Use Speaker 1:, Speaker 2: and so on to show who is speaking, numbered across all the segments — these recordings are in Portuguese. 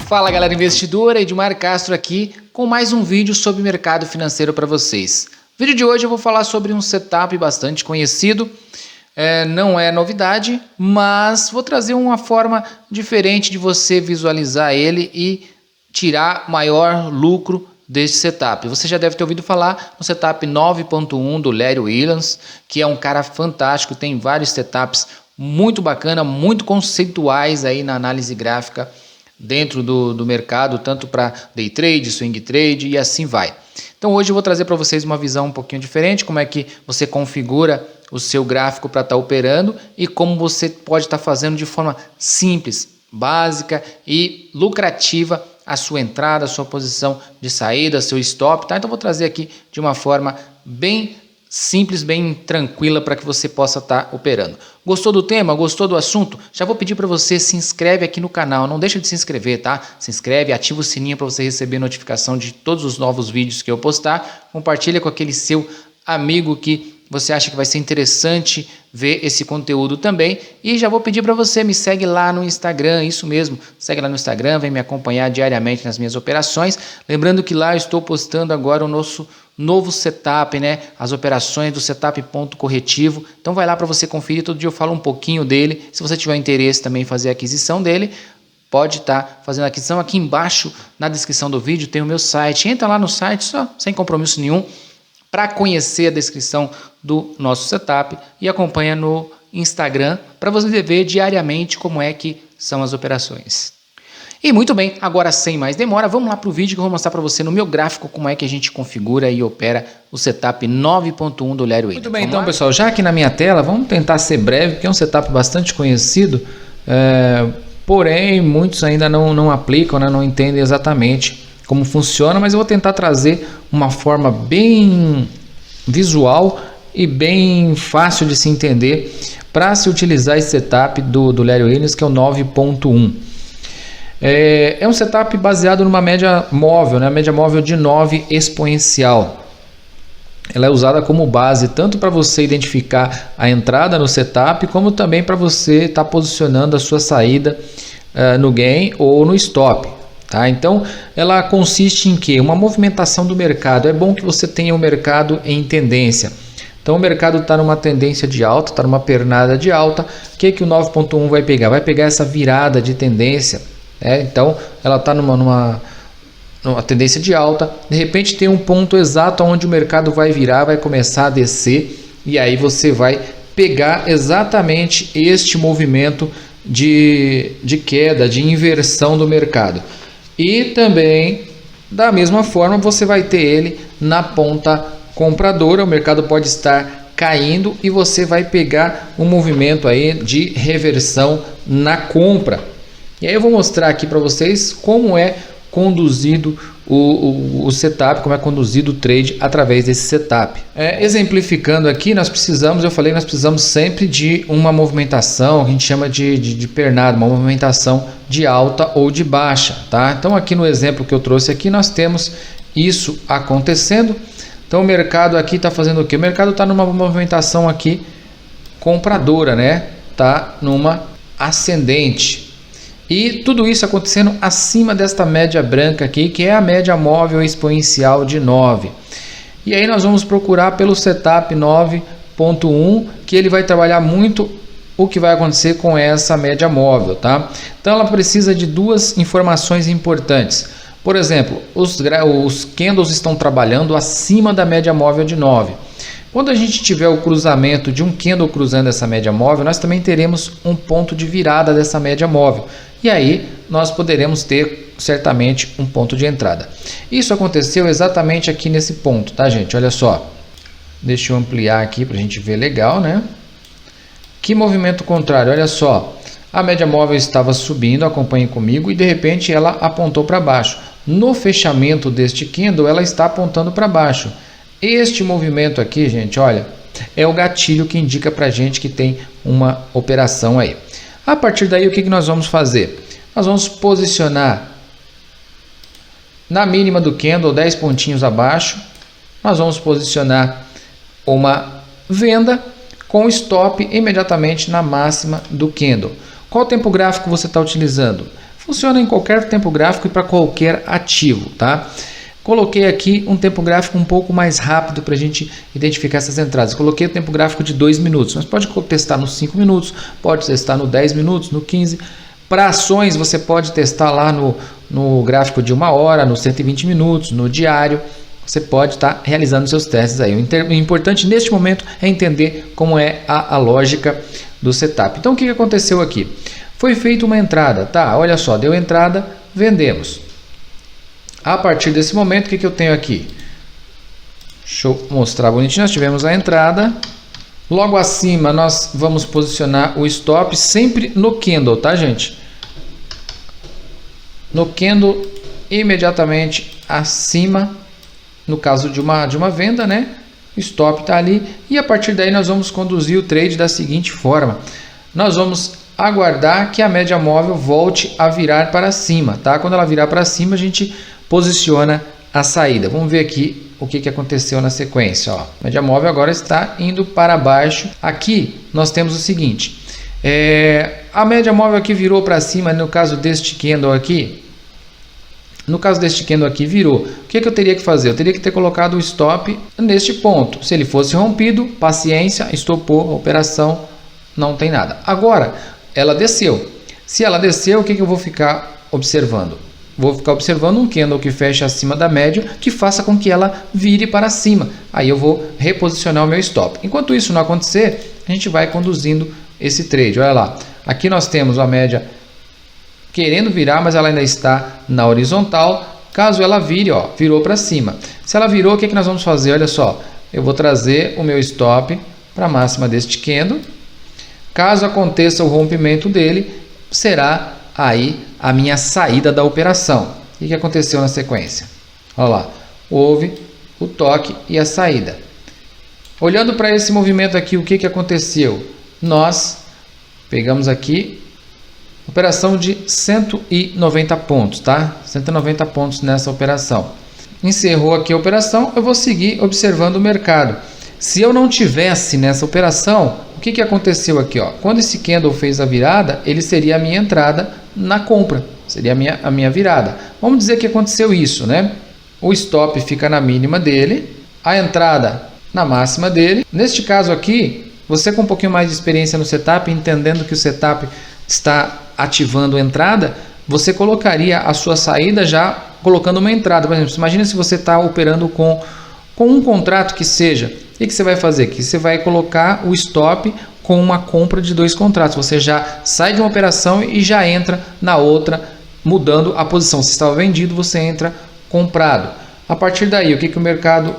Speaker 1: Fala galera investidora, Edmar Castro aqui com mais um vídeo sobre mercado financeiro para vocês. No vídeo de hoje eu vou falar sobre um setup bastante conhecido, não é novidade, mas vou trazer uma forma diferente de você visualizar ele e tirar maior lucro desse setup. Você já deve ter ouvido falar no setup 9.1 do Larry Williams, que é um cara fantástico, tem vários setups muito bacana, muito conceituais aí na análise gráfica dentro do mercado, tanto para day trade, swing trade e assim vai. Então hoje eu vou trazer para vocês uma visão um pouquinho diferente, como é que você configura o seu gráfico para estar operando e como você pode estar fazendo de forma simples, básica e lucrativa a sua entrada, a sua posição de saída, seu stop, tá? Então eu vou trazer aqui de uma forma bem simples, bem tranquila para que você possa estar operando. Gostou do tema? Gostou do assunto? Já vou pedir para você se inscreve aqui no canal, não deixa de se inscrever, tá? Se inscreve, ativa o sininho para você receber notificação de todos os novos vídeos que eu postar. Compartilha com aquele seu amigo que você acha que vai ser interessante ver esse conteúdo também. E já vou pedir para você, me segue lá no Instagram, isso mesmo, segue lá no Instagram, vem me acompanhar diariamente nas minhas operações. Lembrando que lá eu estou postando agora o nosso novo setup, né? As operações do setup ponto corretivo. Então vai lá para você conferir, todo dia eu falo um pouquinho dele. Se você tiver interesse também em fazer a aquisição dele, pode estar fazendo a aquisição. Aqui embaixo na descrição do vídeo tem o meu site. Entra lá no site, só sem compromisso nenhum, para conhecer a descrição do nosso setup e acompanha no Instagram para você ver diariamente como é que são as operações. E muito bem, agora sem mais demora, vamos lá para o vídeo que eu vou mostrar para você no meu gráfico como é que a gente configura e opera o setup 9.1 do Larry Williams. Muito bem, então pessoal, já aqui na minha tela, vamos tentar ser breve, porque é um setup bastante conhecido, porém muitos ainda não aplicam, né, não entendem exatamente como funciona, mas eu vou tentar trazer uma forma bem visual e bem fácil de se entender para se utilizar esse setup do Larry Williams, que é o 9.1. É um setup baseado numa média móvel, né? A média móvel de 9 exponencial. Ela é usada como base tanto para você identificar a entrada no setup, como também para você estar posicionando a sua saída no gain ou no stop. Tá? Então ela consiste em que? Uma movimentação do mercado. É bom que você tenha o mercado em tendência. Então o mercado está numa tendência de alta, está numa pernada de alta. O que o 9.1 vai pegar? Vai pegar essa virada de tendência. Então ela está numa tendência de alta, de repente tem um ponto exato onde o mercado vai virar, vai começar a descer, e aí você vai pegar exatamente este movimento de queda, de inversão do mercado. E também da mesma forma você vai ter ele na ponta compradora, o mercado pode estar caindo e você vai pegar um movimento aí de reversão na compra. E aí eu vou mostrar aqui para vocês como é conduzido o setup, como é conduzido o trade através desse setup. Exemplificando aqui, nós precisamos sempre de uma movimentação, a gente chama de pernada, uma movimentação de alta ou de baixa, tá? Então aqui no exemplo que eu trouxe aqui, nós temos isso acontecendo. Então o mercado aqui está fazendo o que? O mercado está numa movimentação aqui compradora, né? Tá numa ascendente. E tudo isso acontecendo acima desta média branca aqui, que é a média móvel exponencial de 9. E aí nós vamos procurar pelo setup 9.1, que ele vai trabalhar muito o que vai acontecer com essa média móvel, tá? Então ela precisa de duas informações importantes. Por exemplo, os candles estão trabalhando acima da média móvel de 9. Quando a gente tiver o cruzamento de um candle cruzando essa média móvel, nós também teremos um ponto de virada dessa média móvel. E aí nós poderemos ter certamente um ponto de entrada. Isso aconteceu exatamente aqui nesse ponto, tá, gente? Olha só. Deixa eu ampliar aqui para a gente ver legal, né? Que movimento contrário, olha só. A média móvel estava subindo, acompanhe comigo, e de repente ela apontou para baixo. No fechamento deste candle, ela está apontando para baixo. Este movimento aqui, gente, olha, é o gatilho que indica para a gente que tem uma operação aí. A partir daí, o que nós vamos fazer? Nós vamos posicionar na mínima do candle, 10 pontinhos abaixo. Nós vamos posicionar uma venda com stop imediatamente na máxima do candle. Qual tempo gráfico você está utilizando? Funciona em qualquer tempo gráfico e para qualquer ativo, tá? Coloquei aqui um tempo gráfico um pouco mais rápido para a gente identificar essas entradas. Coloquei o tempo gráfico de 2 minutos, mas pode testar nos 5 minutos, pode testar no 10 minutos, no 15. Para ações, você pode testar lá no gráfico de 1 hora, no 120 minutos, no diário. Você pode estar realizando seus testes aí. O importante neste momento é entender como é a lógica do setup. Então, o que aconteceu aqui? Foi feita uma entrada, tá? Olha só, deu entrada, vendemos. A partir desse momento, o que eu tenho aqui? Deixa eu mostrar bonitinho. Nós tivemos a entrada. Logo acima, nós vamos posicionar o stop sempre no candle, tá, gente? No candle, imediatamente acima, no caso de uma venda, né? O stop está ali. E a partir daí, nós vamos conduzir o trade da seguinte forma. Nós vamos aguardar que a média móvel volte a virar para cima, tá? Quando ela virar para cima, a gente posiciona a saída. Vamos ver aqui o que aconteceu na sequência. Ó. A média móvel agora está indo para baixo. Aqui nós temos o seguinte, a média móvel aqui virou para cima no caso deste candle aqui. No caso deste candle aqui virou. O que eu teria que fazer? Eu teria que ter colocado o stop neste ponto. Se ele fosse rompido, paciência, estopou a operação, não tem nada. Agora, ela desceu. Se ela desceu, o que eu vou ficar observando? Vou ficar observando um candle que fecha acima da média, que faça com que ela vire para cima. Aí eu vou reposicionar o meu stop. Enquanto isso não acontecer, a gente vai conduzindo esse trade. Olha lá, aqui nós temos a média querendo virar, mas ela ainda está na horizontal. Caso ela vire, ó, virou para cima. Se ela virou, o que nós vamos fazer? Olha só, eu vou trazer o meu stop para a máxima deste candle. Caso aconteça o rompimento dele, será aí a minha saída da operação. O que aconteceu na sequência? Olha lá, houve o toque e a saída. Olhando para esse movimento aqui, o que aconteceu? Nós pegamos aqui operação de 190 pontos, tá? 190 pontos nessa operação. Encerrou aqui a operação, eu vou seguir observando o mercado. Se eu não tivesse nessa operação, o que aconteceu aqui? Ó? Quando esse candle fez a virada, ele seria a minha entrada na compra. Seria a minha virada. Vamos dizer que aconteceu isso, né? O stop fica na mínima dele, a entrada na máxima dele. Neste caso aqui, você com um pouquinho mais de experiência no setup, entendendo que o setup está ativando a entrada, você colocaria a sua saída já colocando uma entrada. Por exemplo, imagina se você está operando com um contrato que seja. O que você vai fazer? Que você vai colocar o stop com uma compra de 2 contratos. Você já sai de uma operação e já entra na outra, mudando a posição. Se estava vendido, você entra comprado. A partir daí, o que o mercado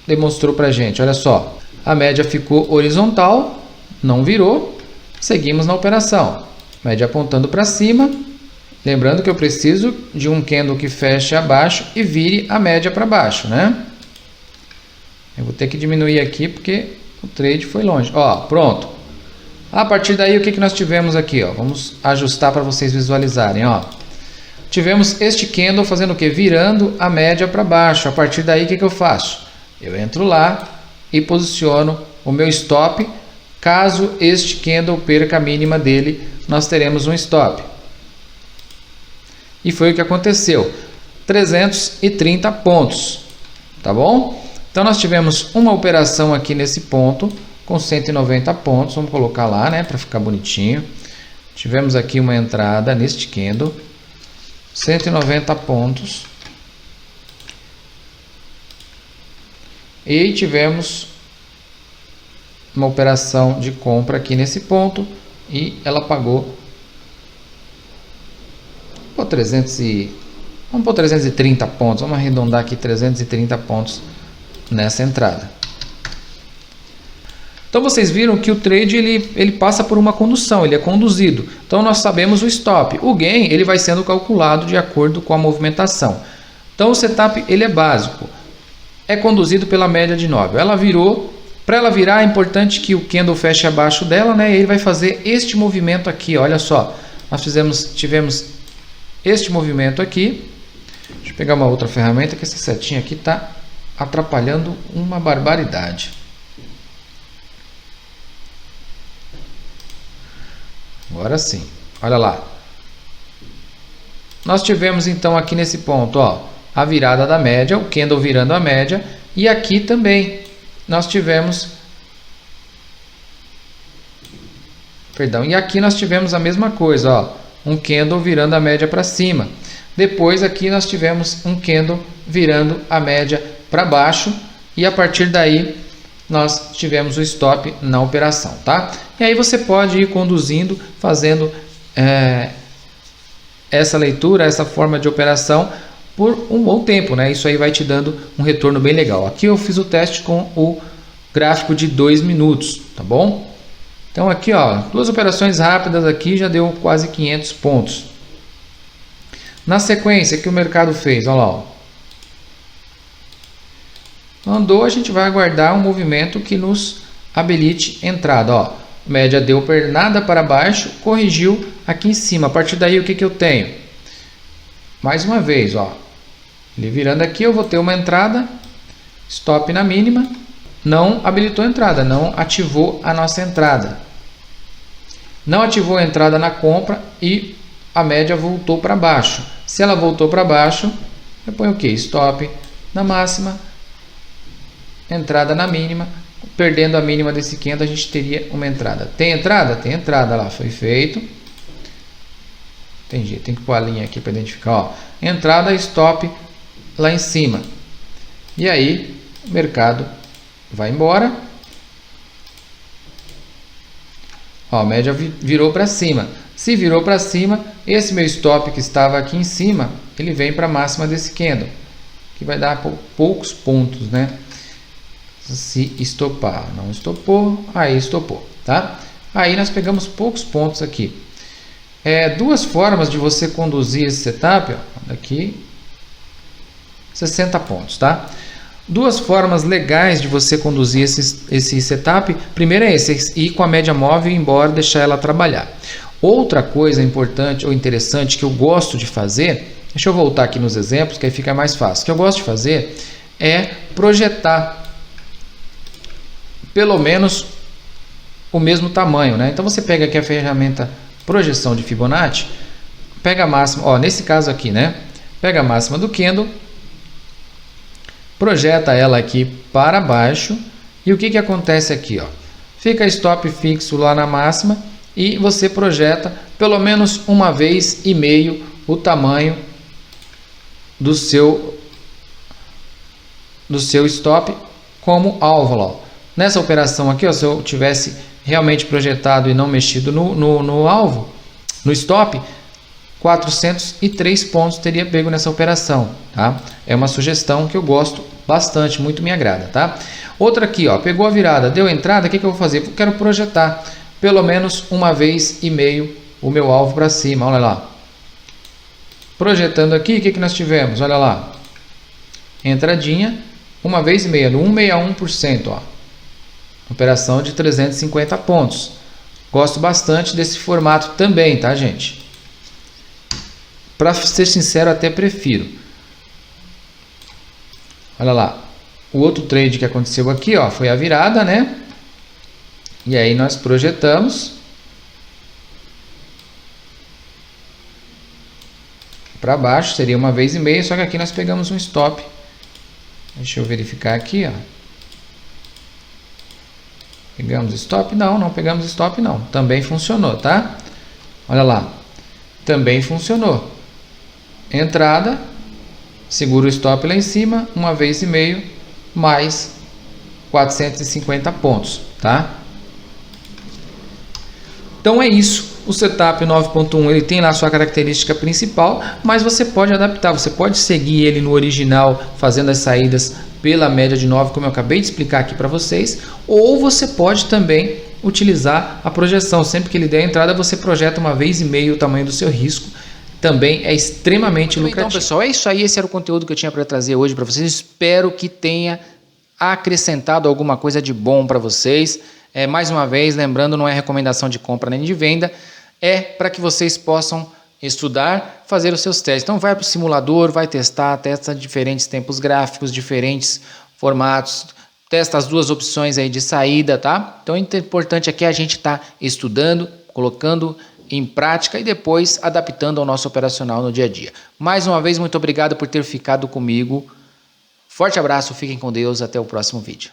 Speaker 1: demonstrou para a gente? Olha só, a média ficou horizontal, não virou, seguimos na operação. Média apontando para cima. Lembrando que eu preciso de um candle que feche abaixo e vire a média para baixo, né? Eu vou ter que diminuir aqui porque o trade foi longe. Ó, pronto. A partir daí, o que nós tivemos aqui? Ó? Vamos ajustar para vocês visualizarem. Ó. Tivemos este candle fazendo o quê? Virando a média para baixo. A partir daí, o que eu faço? Eu entro lá e posiciono o meu stop. Caso este candle perca a mínima dele, nós teremos um stop. E foi o que aconteceu. 330 pontos. Tá bom? Então, nós tivemos uma operação aqui nesse ponto com 190 pontos. Vamos colocar lá, né, para ficar bonitinho. Tivemos aqui uma entrada neste candle, 190 pontos. E tivemos uma operação de compra aqui nesse ponto e ela pagou por 330 pontos. Vamos arredondar aqui 330 pontos nessa entrada. Então vocês viram que o trade ele passa por uma condução, ele é conduzido. Então nós sabemos o stop. O gain ele vai sendo calculado de acordo com a movimentação. Então o setup ele é básico. É conduzido pela média de 9. Ela virou. Para ela virar é importante que o candle feche abaixo dela, né? E ele vai fazer este movimento aqui. Olha só. Nós tivemos este movimento aqui. Deixa eu pegar uma outra ferramenta que essa setinha aqui está atrapalhando uma barbaridade. Agora sim, olha lá. nós tivemos então aqui nesse ponto, ó, a virada da média, o candle virando a média, e aqui também nós tivemos, perdão, e aqui nós tivemos a mesma coisa, ó, um candle virando a média para cima. Depois aqui nós tivemos um candle virando a média para baixo, e a partir daí nós tivemos o stop na operação, tá? E aí você pode ir conduzindo, fazendo essa leitura, essa forma de operação por um bom tempo, né? Isso aí vai te dando um retorno bem legal. Aqui eu fiz o teste com o gráfico de 2 minutos, tá bom? Então aqui, ó, duas operações rápidas aqui já deu quase 500 pontos. Na sequência que o mercado fez, olha lá, ó. Andou, a gente vai aguardar um movimento que nos habilite entrada, ó. Média deu pernada para baixo, corrigiu aqui em cima. A partir daí o que que eu tenho? Mais uma vez, ó. Ele virando aqui, eu vou ter uma entrada, stop na mínima, não habilitou a entrada, não ativou a nossa entrada. Não ativou a entrada na compra e a média voltou para baixo. Se ela voltou para baixo, eu ponho o quê? Stop na máxima, entrada na mínima, perdendo a mínima desse candle a gente teria uma entrada. Tem entrada? Tem entrada lá, foi feito. Entendi, tem que pôr a linha aqui para identificar, ó. Entrada, stop lá em cima. E aí, o mercado vai embora. Ó, a média virou para cima. Se virou para cima, esse meu stop que estava aqui em cima, ele vem para a máxima desse candle, que vai dar poucos pontos, né? Se estopar, não estopou, aí estopou, tá? Aí nós pegamos poucos pontos aqui. Duas formas de você conduzir esse setup, ó, aqui 60 pontos, tá? Duas formas legais de você conduzir esse setup. Primeiro é esse, ir com a média móvel e ir embora, deixar ela trabalhar. Outra coisa importante ou interessante que eu gosto de fazer, deixa eu voltar aqui nos exemplos que aí fica mais fácil. O que eu gosto de fazer é projetar pelo menos o mesmo tamanho, né? Então você pega aqui a ferramenta projeção de Fibonacci, pega a máxima, ó, nesse caso aqui, né? Pega a máxima do candle, projeta ela aqui para baixo e o que que acontece aqui, ó? Fica stop fixo lá na máxima e você projeta pelo menos uma vez e meio o tamanho do seu stop como alvo, ó. Nessa operação aqui, ó, se eu tivesse realmente projetado e não mexido no alvo, no stop, 403 pontos teria pego nessa operação, tá? É uma sugestão que eu gosto bastante, muito me agrada, tá? Outra aqui, ó, pegou a virada, deu entrada, o que que eu vou fazer? Eu quero projetar pelo menos uma vez e meio o meu alvo para cima, olha lá. Projetando aqui, o que que nós tivemos? Olha lá. Entradinha, uma vez e meia, no 161%, ó. Operação de 350 pontos. Gosto bastante desse formato também, tá, gente? Para ser sincero, até prefiro. Olha lá. O outro trade que aconteceu aqui, ó, foi a virada, né? E aí nós projetamos para baixo, seria uma vez e meia, só que aqui nós pegamos um stop. Deixa eu verificar aqui, ó. Pegamos stop? Não, não pegamos stop não. Também funcionou, tá? Olha lá. Também funcionou. Entrada, segura o stop lá em cima, uma vez e meio, mais 450 pontos, tá? Então é isso. O setup 9.1 ele tem lá a sua característica principal, mas você pode adaptar, você pode seguir ele no original, fazendo as saídas pela média de 9, como eu acabei de explicar aqui para vocês, ou você pode também utilizar a projeção. Sempre que ele der a entrada, você projeta uma vez e meio o tamanho do seu risco. Também é extremamente lucrativo. Então, pessoal, é isso aí. Esse era o conteúdo que eu tinha para trazer hoje para vocês. Espero que tenha acrescentado alguma coisa de bom para vocês. Mais uma vez, lembrando, não é recomendação de compra nem de venda, é para que vocês possam estudar, fazer os seus testes. Então vai para o simulador, vai testar, testa diferentes tempos gráficos, diferentes formatos, testa as duas opções aí de saída, tá? Então o importante aqui é a gente estar estudando, colocando em prática e depois adaptando ao nosso operacional no dia a dia. Mais uma vez, muito obrigado por ter ficado comigo. Forte abraço, fiquem com Deus, até o próximo vídeo.